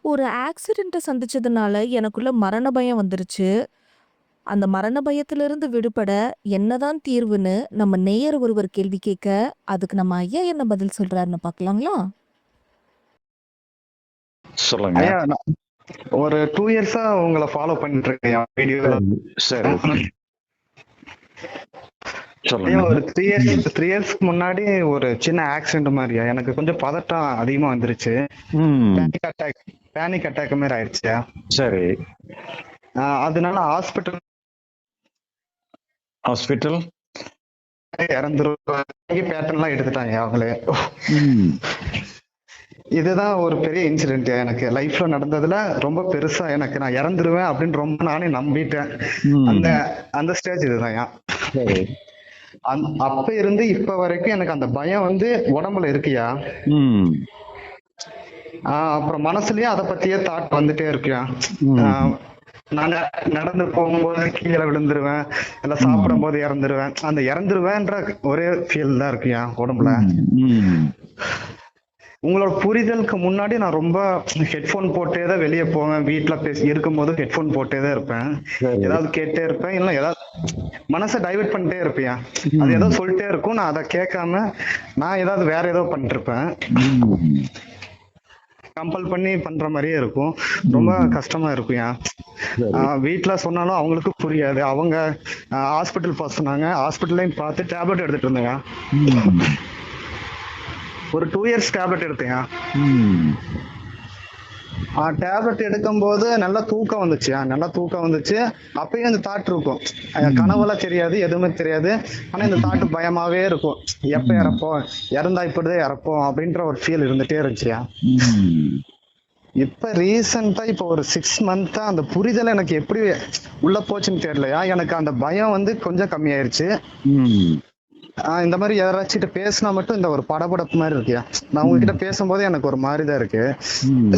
ஒரு ஆக்சிடென்ட்ட சந்திச்சதுனால எனக்குள்ள மரண பயம் வந்துருச்சு. அந்த மரண பயத்திலிருந்து விடுபட என்னதான் தீர்வுன்னு நம்ம நேயர் ஒருவர் கேள்வி கேட்க, அதுக்கு நம்ம ஐயா என்ன பதில் சொல்றாருன்னு பார்க்கலாங்களா? சொல்லுங்க. ஐயா, நான் ஒரு 2 இயர்ஸா உங்கள ஃபாலோ பண்ணிட்டு இருக்கேன் வீடியோல. சரி. ஐயா, சொல்லுங்க. ஒரு 3 இயர்ஸ்க்கு முன்னாடி ஒரு சின்ன ஆக்சிடென்ட் மாதிரியா எனக்கு கொஞ்சம் பதட்டம் அதிகமா வந்துருச்சு. ம். பேனிக் அட்டாக் மாதிரி ஆயிடுச்சு. சரி. அதனால ஹாஸ்பிட்டல் இறந்துருவாங்க பேட்டர்ன்லாம் எடுத்துட்டாங்க அவங்களே. ம். இதுதான் ஒரு பெரிய இன்சிடென்ட் எனக்கு லைஃப்ல நடந்ததுல ரொம்ப பெருசா. எனக்கு நான் இறந்துருவேன் அப்படின்னு ரொம்ப நானே நம்பிட்டேன். ம். அந்த அந்த ஸ்டேஜ் இதுதான். சரி. அப்ப இருந்து இப்ப வரைக்கும் எனக்கு அந்த பயம் வந்து உடம்புல இருக்குயா. ம். அப்புறம் மனசுலயும் அதை பத்தியே தாட் வந்துட்டே இருக்குயா. ம். நான் நடந்து போகும்போது கீழே விழுந்துருவேன், இல்ல சாப்பிடும் போது இறந்துருவேன். அந்த இறந்துருவேன்ற ஒரே ஃபீல் தான் இருக்குயா உடம்புல. ம். உங்களோட புரிதலுக்கு முன்னாடி நான் ரொம்ப ஹெட்போன் போட்டே தான் வெளியே போவேன். வீட்டுல இருக்கும்போது ஹெட்போன் போட்டே தான் இருப்பேன். சரி. ஏதாவது கேட்டே இருப்பேன், இல்ல ஏதாவது மனசை டைவர்ட் பண்ணிட்டே இருப்பேன். அது ஏதோ சொல்லிட்டே இருக்கும், நான் அதை கேட்காம நான் ஏதாவது வேற ஏதோ பண்ணிட்டு இருப்பேன். ம். கம்பல் பண்ணி பண்ற மாதிரியே இருக்கும். ரொம்ப கஷ்டமா இருக்கும்யா. சரி. வீட்டுல சொன்னாலும் அவங்களுக்கு புரியாது. அவங்க ஹாஸ்பிட்டல் போக சொன்னாங்க. ஹாஸ்பிட்டல்லையும் பார்த்து டேப்லெட் எடுத்துட்டு இருந்தேங்க. ம். ஒரு 2 இயர்ஸ் டேப்லெட் எடுத்தேன். ம். டேப்லெட் எடுக்கும்போது நல்லா தூக்கம் வந்துச்சு. நல்லா தூக்கம் வந்துச்சு. அப்பயும் இந்த தாட் இருக்கும். கனவுலாம் தெரியாது, எதுவுமே தெரியாது. ஆனா இந்த தாட் பயமாவே இருக்கும். எப்ப இறப்போம், இறந்தா இப்படிதான் இறப்போம் அப்படின்ற ஒரு ஃபீல் இருந்துட்டே இருந்துச்சு. ம். இப்ப ரீசெண்டா இப்ப ஒரு 6 மந்த்தா அந்த புரிதல் எனக்கு எப்படி உள்ள போச்சுன்னு தெரியலையா. எனக்கு அந்த பயம் வந்து கொஞ்சம் கம்மியாயிருச்சு. ம். இந்த மாதிரி யாராச்சும் பேசினா மட்டும் இந்த ஒரு படபடப்பு மாதிரி இருக்குயா. நான் உங்ககிட்ட பேசும்போது எனக்கு ஒரு மாதிரிதான் இருக்கு. ம்.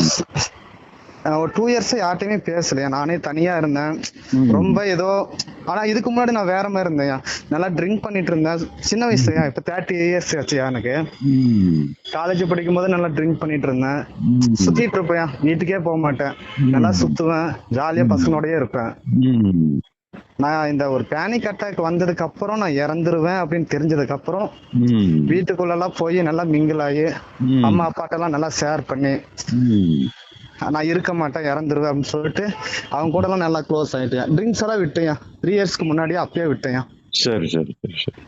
ஒரு 2 இயர்ஸ் யார்ட்டையுமே பேசலையா. நானே தனியா இருந்தேன். ம். ரொம்ப ஏதோ. ஆனா இதுக்கு முன்னாடி நான் வேற மாதிரி இருந்தேன். நல்லா ட்ரிங்க் பண்ணிட்டு இருந்தேன் சின்ன வயசுலயா. இப்ப 30 இயர்ஸ் ஆச்சுயா எனக்கு. ம். காலேஜ் படிக்கும் போது நல்லா ட்ரிங்க் பண்ணிட்டு இருந்தேன். ம். சுத்திட்டு இருப்பேன், வீட்டுக்கே போக மாட்டேன். நல்லா சுத்துவேன், ஜாலியா பசங்களோடயே இருப்பேன். ம். நான் இந்த ஒரு பேனிக் அட்டாக் வந்ததுக்கு அப்புறம் நான் இறந்துருவேன் அப்படின்னு தெரிஞ்சதுக்கு அப்புறம் ம். வீட்டுக்குள்ள எல்லாம் போய் நல்லா மிங்கிள் ஆகி ம். அம்மா அப்பாட்ட எல்லாம் நல்லா ஷேர் பண்ணி ம். நான் இருக்க மாட்டேன் இறந்துருவேன் அப்படின்னு சொல்லிட்டு அவங்க கூட எல்லாம் நல்லா க்ளோஸ் ஆயிட்டேன். ட்ரிங்க்ஸ் எல்லாம் விட்டேன். 3 இயர்ஸ்க்கு முன்னாடியே அப்பயே விட்டேன். சரி சரி சரி சரி.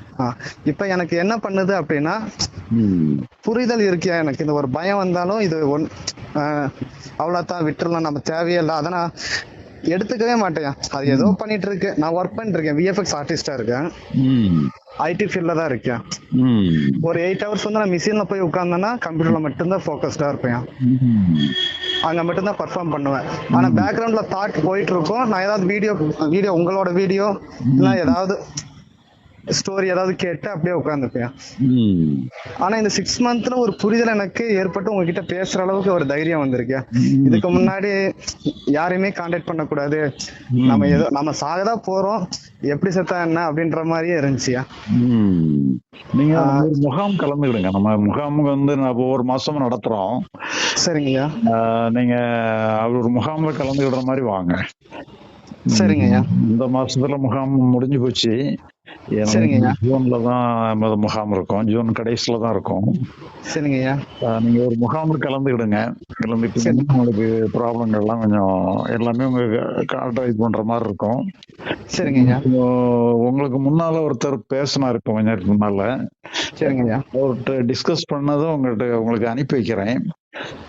இப்ப எனக்கு என்ன பண்ணுது அப்படின்னா ம். புரிதல் இருக்கியா. எனக்கு இந்த ஒரு பயம் வந்தாலும் இது அவ்வளவுதான் விட்டுறலாம், நம்ம தேவையே இல்லை. அதை நான் எடுத்துக்கவே மாட்டேன். அது ஏதோ பண்ணிட்டு இருக்கு. நான் ஒர்க் பண்ணிட்டு இருக்கேன், விஎஃப்எக்ஸ் ஆர்டிஸ்டா இருக்கேன். ம். ஐடி ஃபீல்ட்ல தான் இருக்கேன். ம். ஒரு 8 ஹவர்ஸ் வந்து நான் மிஷின்ல போய் உட்கார்ந்தேன்னா கம்ப்யூட்டர்ல மட்டும்தான் ஃபோக்கஸ்டா இருப்பேன். ம். அங்க மட்டும்தான் பர்ஃபார்ம் பண்ணுவேன். ஆனா பேக்ரவுண்ட்ல தாட் போயிட்டு இருக்கும். நான் ஏதாவது வீடியோ உங்களோட வீடியோ இல்ல ஏதாவது ஸ்டோரி ஏதாவது கேட்டு அப்படியே உட்காந்துப்பேன். ம். ஆனா இந்த 6 மந்த்ல ஒரு புரிதல் எனக்கு ஏற்பட்டு உங்ககிட்ட பேசுற அளவுக்கு ஒரு தைரியம் வந்திருக்கேன். இதுக்கு முன்னாடி யாரையுமே கான்டாக்ட் பண்ணக்கூடாது, நம்ம சாகதான் போறோம், எப்படி செத்தா என்ன அப்படின்ற மாதிரியே இருந்துச்சியா. ம். நீங்க ஒரு முகாம் கலந்துக்கிடுங்க. நம்ம முகாமுக்கு வந்து நான் ஒவ்வொரு மாசமும் நடத்துறோம். சரிங்கய்யா. நீங்க ஒரு முகாம்ல கலந்துக்கிடுற மாதிரி வாங்க. சரிங்கய்யா. இந்த மாசத்துல முகாம் முடிஞ்சு போச்சு. சரிங்கய்யா. ஜூன்ல தான் முகாம் இருக்கும். ஜூன் கடைசியில தான் இருக்கும். சரிங்கய்யா. நீங்க ஒரு முகாமில் கலந்துக்கிடுங்க. கலந்துக்கிட்டு உங்களுக்கு ப்ராப்ளங்கள் எல்லாம் கொஞ்சம் எல்லாமே உங்களுக்கு அட்வைஸ் பண்ற மாதிரி இருக்கும். சரிங்கய்யா. உங்களுக்கு முன்னால ஒருத்தர் பேசினார் இப்ப கொஞ்ச நேரத்துக்கு முன்னால. சரிங்கய்யா. அவர்கிட்ட டிஸ்கஸ் பண்ணதும் உங்களுக்கு அனுப்பி வைக்கிறேன்.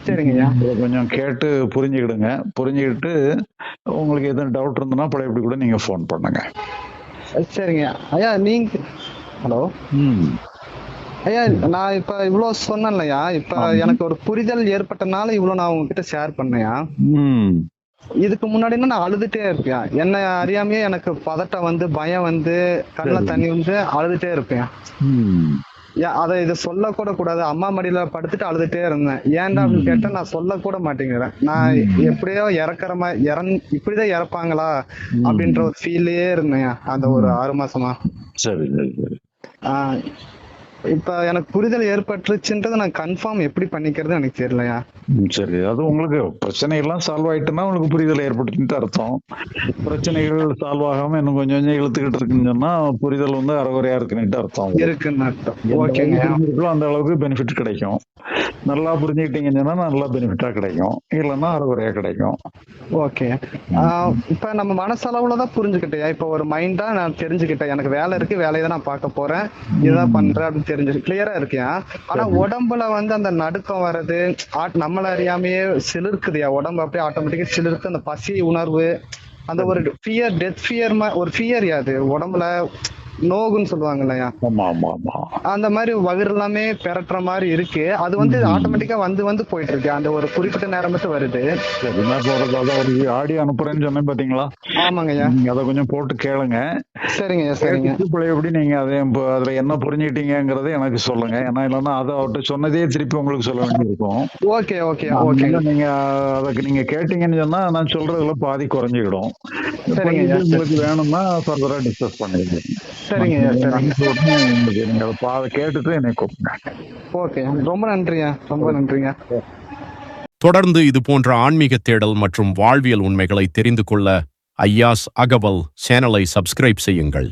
சரிங்கய்யா. கொஞ்சம் கேட்டு புரிஞ்சுக்கிடுங்க. புரிஞ்சுக்கிட்டு உங்களுக்கு எதுவும் டவுட் இருந்ததுன்னா பழையபடி கூட நீங்க ஃபோன் பண்ணுங்க. சரிங்க ஐயா. நீங்க ஹலோ. ஐயா, நான் இப்ப இவ்வளவு சொன்னேன்லையா, இப்ப எனக்கு ஒரு புரிதல் ஏற்பட்டனால இவ்வளவு நான் உங்ககிட்ட ஷேர் பண்ணேயா. இதுக்கு முன்னாடினா நான் அழுதுட்டே இருப்பேன். என்ன அறியாமையே எனக்கு பதட்டம் வந்து பயம் வந்து கண்ணுல தண்ணி வந்து அழுதுட்டே இருப்பேன். அதை இதை சொல்ல கூட கூடாது. அம்மா மடியில படுத்துட்டு அழுதுட்டே இருந்தேன். ஏன்டா அப்படின்னு கேட்டா நான் சொல்ல கூட மாட்டேங்கிறேன். நான் எப்படியோ இறக்குற மாதிரி இப்படிதான் இறப்பாங்களா அப்படின்ற ஒரு ஃபீல்லே இருந்தேன் அந்த ஒரு 6 மாசமா. சரி சரி சரி. இப்ப எனக்கு புரிதல் ஏற்பட்டுருச்சுன்றதை நான் கன்ஃபார்ம் எப்படி பண்ணிக்கிறது எனக்கு தெரியலையா. சரி, அது உங்களுக்கு பிரச்சனை எல்லாம் சால்வ் ஆயிட்டுன்னா உங்களுக்கு புரிதல் ஏற்பட்டுச்சுட்டு அர்த்தம். பிரச்சனைகள் சால்வ் ஆகாம இன்னும் கொஞ்சம் கொஞ்சம் இழுத்துக்கிட்டு இருக்குன்னு சொன்னா புரிதல் வந்து அறகுறையா இருக்குன்னுட்டு அர்த்தம். இருக்குன்னு அர்த்தம். எந்த ஓகேங்க. அளவுக்கு புரிஞ்சிருக்கோ அந்த அளவுக்கு பெனிஃபிட் கிடைக்கும். நல்லா புரிஞ்சுக்கிட்டீங்கன்னு சொன்னா நல்லா பெனிஃபிட்டா கிடைக்கும், இல்லைன்னா அறகுறையா கிடைக்கும். ஓகே. இப்ப நம்ம மனசளவுலதான் புரிஞ்சுக்கிட்டேன். இப்ப ஒரு மைண்டா நான் தெரிஞ்சுக்கிட்டேன், எனக்கு வேலை இருக்கு, வேலையை தான் நான் பார்க்க போறேன், இதான் பண்றேன் அப்படின்னு தெரிஞ்சு கிளியரா இருக்கேன். ஆனா உடம்புல வந்து அந்த நடுக்கம் வர்றது, நம்மள அறியாமையே சிலிர்க்குதுயா உடம்பு, அப்படியே ஆட்டோமேட்டிக்கா சிலிர்க்கு. அந்த பசி உணர்வு, அந்த ஒரு ஃபியர், டெத் ஃபியர், ஒரு ஃபியர் அது உடம்புல நோகுன்னு சொல்லுவாங்க இல்லையா, ஆமா ஆமா ஆமா. அந்த மாதிரி வயிறு எல்லாமே பெரட்டுற மாதிரி இருக்கு. அது வந்து ஆட்டோமேட்டிக்கா வந்து போயிட்டு இருக்கு, அந்த ஒரு குறிப்பிட்ட நேரம் மட்டும் வருது. சரி, நான் போறது அதான் ஒரு ஆடியோ அனுப்புறேன்னு சொன்னேன் பாத்தீங்களா? ஆமாங்கய்யா. நீங்க அதை கொஞ்சம் போட்டு கேளுங்க. சரிங்கய்யா. சரிங்க. எப்படி நீங்க அதை அதுல என்ன புரிஞ்சுக்கிட்டீங்கிறத எனக்கு சொல்லுங்க. ஏன்னா இல்லைன்னா அதை அவர்கிட்ட சொன்னதே திருப்பி உங்களுக்கு சொல்ல வேண்டியிருக்கும். Okay okay okay. நீங்க அதுக்கு நீங்க கேட்டீங்கன்னு சொன்னா நான் சொல்றதுல பாதி குறைஞ்சிக்கிடும். சரிங்கய்யா. உங்களுக்கு வேணும்னா ஃபர்தரா டிஸ்கஸ் பண்ணிடுங்க. சரிங்கய்யா. சரிங்க. நீங்க அதை கேட்டுட்டு என்னை கூப்பிடுங்க. ஓகே, ரொம்ப நன்றியா, ரொம்ப நன்றிங்க. தொடர்ந்து இது போன்ற ஆன்மீக தேடல் மற்றும் வாழ்வியல் உண்மைகளை தெரிந்து கொள்ள ஐயாஸ் அகவல் சேனலை சப்ஸ்கிரைப் செய்யுங்கள்.